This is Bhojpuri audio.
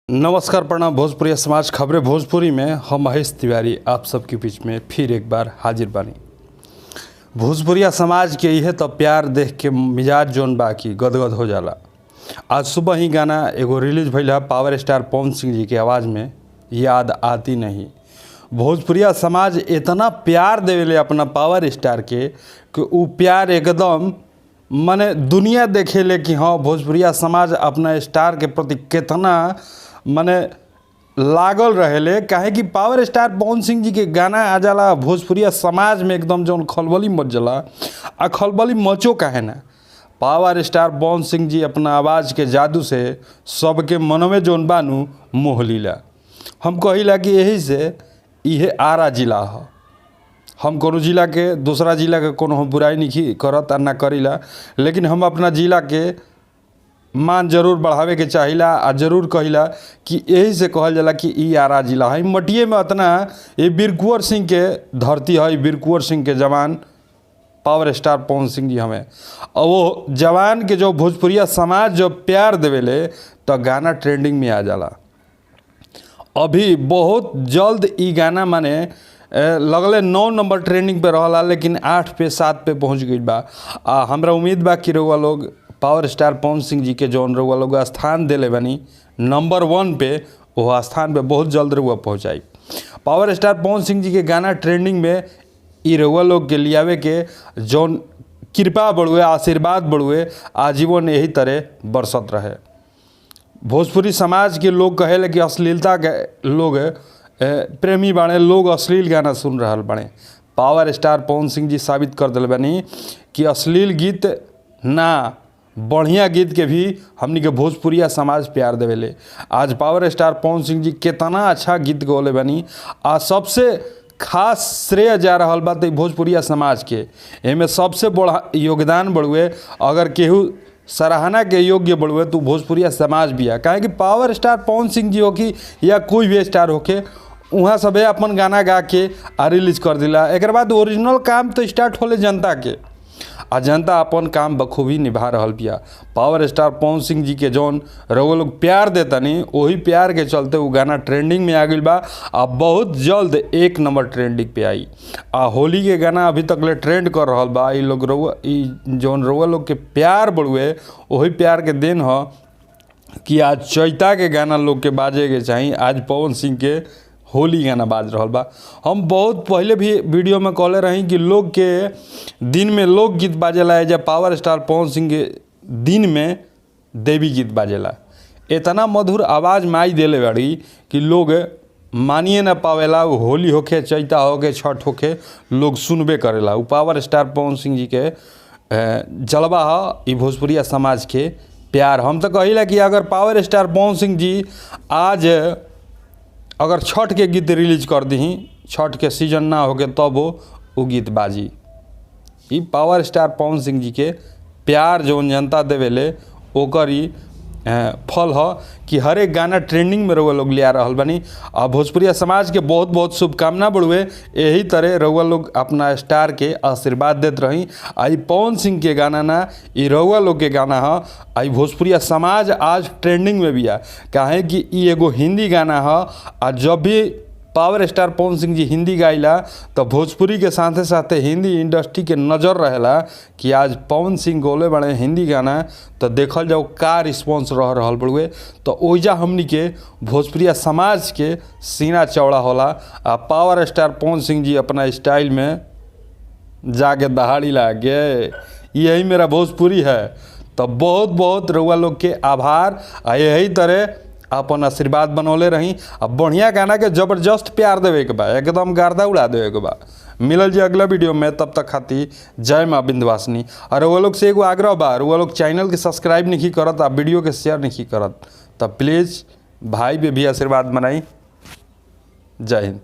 नमस्कार, प्रणाम। भोजपुरी समाज खबरें भोजपुरी में हम महेश तिवारी आप सबके बीच में फिर एक बार हाजिर बानी। भोजपुरिया समाज के यह तो प्यार देख के मिजाज जोन बाकी गदगद हो जाला। आज सुबह ही गाना एगो रिलीज भइल है पावर स्टार पवन सिंह जी के आवाज़ में, याद आती नहीं। भोजपुरिया समाज इतना प्यार देवेले अपना पावर स्टार के कि वो प्यार एकदम माने दुनिया देखेले कि हाँ भोजपुरिया समाज अपना स्टार के प्रति कितना माने लागल रहेले। काहे कि पावर स्टार पवन सिंह जी के गाना आ जाला भोजपुरिया समाज में एकदम जौन खलबली मच जाला। आ खलबली मचो काहे ना, पावर स्टार पवन सिंह जी अपना आवाज़ के जादू से सबके मन में जौन बानू मोह लीला। हम कहिला कि यही से इहे आरा जिला है। हम कोनो जिला के दूसरा जिला के कोनो बुराई नहीं करत आ ना करीला, लेकिन हम अपना जिला के मान जरूर बढ़ावे के चाहिला आ जरूर कहिला कि यही से कहल जाला कि ई आरा जिला है। मटिए में इतना ये वीर कुंवर सिंह के धरती है। वीर कुंवर सिंह के जवान पावर स्टार पवन सिंह जी हमें, और वो जवान के जो भोजपुरिया समाज जो प्यार देवेले तो गाना ट्रेंडिंग में आ जाला। अभी बहुत जल्द ई गाना माने लगले 9 नंबर ट्रेंडिंग पे रहला, लेकिन 8 पे 7 पे पहुंच गई बा। हमरा उम्मीद बा कि रउआ लोग पावर स्टार पवन सिंह जी के जौन रउआ लोग स्थान देले बानी नंबर 1 पे, वो स्थान पे बहुत जल्द रउआ पहुँचाई। पावर स्टार पवन सिंह जी के गाना ट्रेंडिंग में ई रउआ लोग के लियावे के जौन कृपा बढ़ुए, आशीर्वाद बढ़ुए, आजीवन यही तरह बरसत रहे। भोजपुरी समाज के लोग कहेले कि अश्लीलता के लोग प्रेमी बाणे, लोग अश्लील गाना सुन रहा बाणे। पावर स्टार पवन सिंह जी साबित कर दिल बानी कि अश्लील गीत ना, बढ़िया गीत के भी हमनी के भोजपुरिया समाज प्यार देवेले। आज पावर स्टार पवन सिंह जी कितना अच्छा गीत गौले बानी, आ सबसे खास श्रेय जा रहा बा तो भोजपुरिया समाज के। एमे सबसे बड़ा योगदान बढ़ुए, अगर केहू सराहना के योग्य बढ़ुए तो भोजपुरिया समाज भी है। काहे कि पावर स्टार पवन सिंह जी हो कि या कोई भी स्टार होके, वहाँ सबे अपन गाना गा के आ रिलीज कर दिला। एक बाद ओरिजिनल काम तो स्टार्ट होले जनता के, आ जनता अपन काम बखूबी निभा रहल बिया। पावर स्टार पवन सिंह जी के जौन रउआ लोग प्यार देतानी, वही प्यार के चलते वो गाना ट्रेंडिंग में आ गई बा। आ बहुत जल्द 1 नंबर ट्रेंडिंग पे आई। आ होली के गाना अभी तक ले ट्रेंड कर रहल बा। ई लोग रउआ ई जौन रउआ लोग के प्यार बढ़ुए, वही प्यार के देन ह कि आज चैता के गाना लोग के बाजे के चाही। आज पवन सिंह के होली गाना बाज रहल बा। हम बहुत पहले भी वीडियो में कहले रही कि लोग के दिन में लोकगीत बाजेला, जब पावर स्टार पवन सिंह के दिन में देवी गीत बाजेला। इतना मधुर आवाज़ माई देले बाड़ी कि लोग मानिए ना पावेला। होली होके, चैता होके, छठ होके, लोग सुनबे करेला। वो पावर स्टार पवन सिंह जी के जलवा है, ई भोजपुरिया समाज के प्यार। हम तो कहिला कि अगर पावर स्टार पवन सिंह जी आज अगर छठ के गीत रिलीज कर दी, छठ के सीजन ना होके तब वो गीत बाजी। ई पावर स्टार पवन सिंह जी के प्यार जौन जनता देवेले ओकर ही फल ह कि हर एक गाना ट्रेंडिंग में रउआ लोग लिया रहल बानी। आ भोजपुरिया समाज के बहुत बहुत शुभकामना बढ़ुए। यही तरह रउआ लोग अपना स्टार के आशीर्वाद देते रही। आई पवन सिंह के गाना ना, ई रउआ लोग के गाना है। आई भोजपुरिया समाज आज ट्रेंडिंग में भी है। काहे कि ई एगो हिंदी गाना है। आ जब भी पावर स्टार पवन सिंह जी हिंदी गाइला तो भोजपुरी के साथे साथे हिंदी इंडस्ट्री के नज़र रहेला कि आज पवन सिंह गोले बड़े हिंदी गाना, तो देखल जाओ का रिस्पॉन्स रह रहल बड़ुए। तो ओइजा हमनी के भोजपुरिया समाज के सीना चौड़ा होला। आ पावर स्टार पवन सिंह जी अपना स्टाइल में जाके दहाड़ी लागे, यही मेरा भोजपुरी है। तो बहुत बहुत रउआ लोग के आभार। आ यही तरह अपन आशीर्वाद बनौले रही। अब बढ़िया गाना के जबरदस्त प्यार देवे के बा, एकदम गर्दा उड़ा देवे के बा। मिलल जी अगला वीडियो में, तब तक खातिर जय माँ विंध्यवासिनी। और वो लोग से एगो आग्रह बा, वो लोग चैनल के सब्सक्राइब नहीं करत, आ वीडियो के शेयर नहीं करत, तब प्लीज़ भाई पे भी आशीर्वाद बनाई। जय हिंद।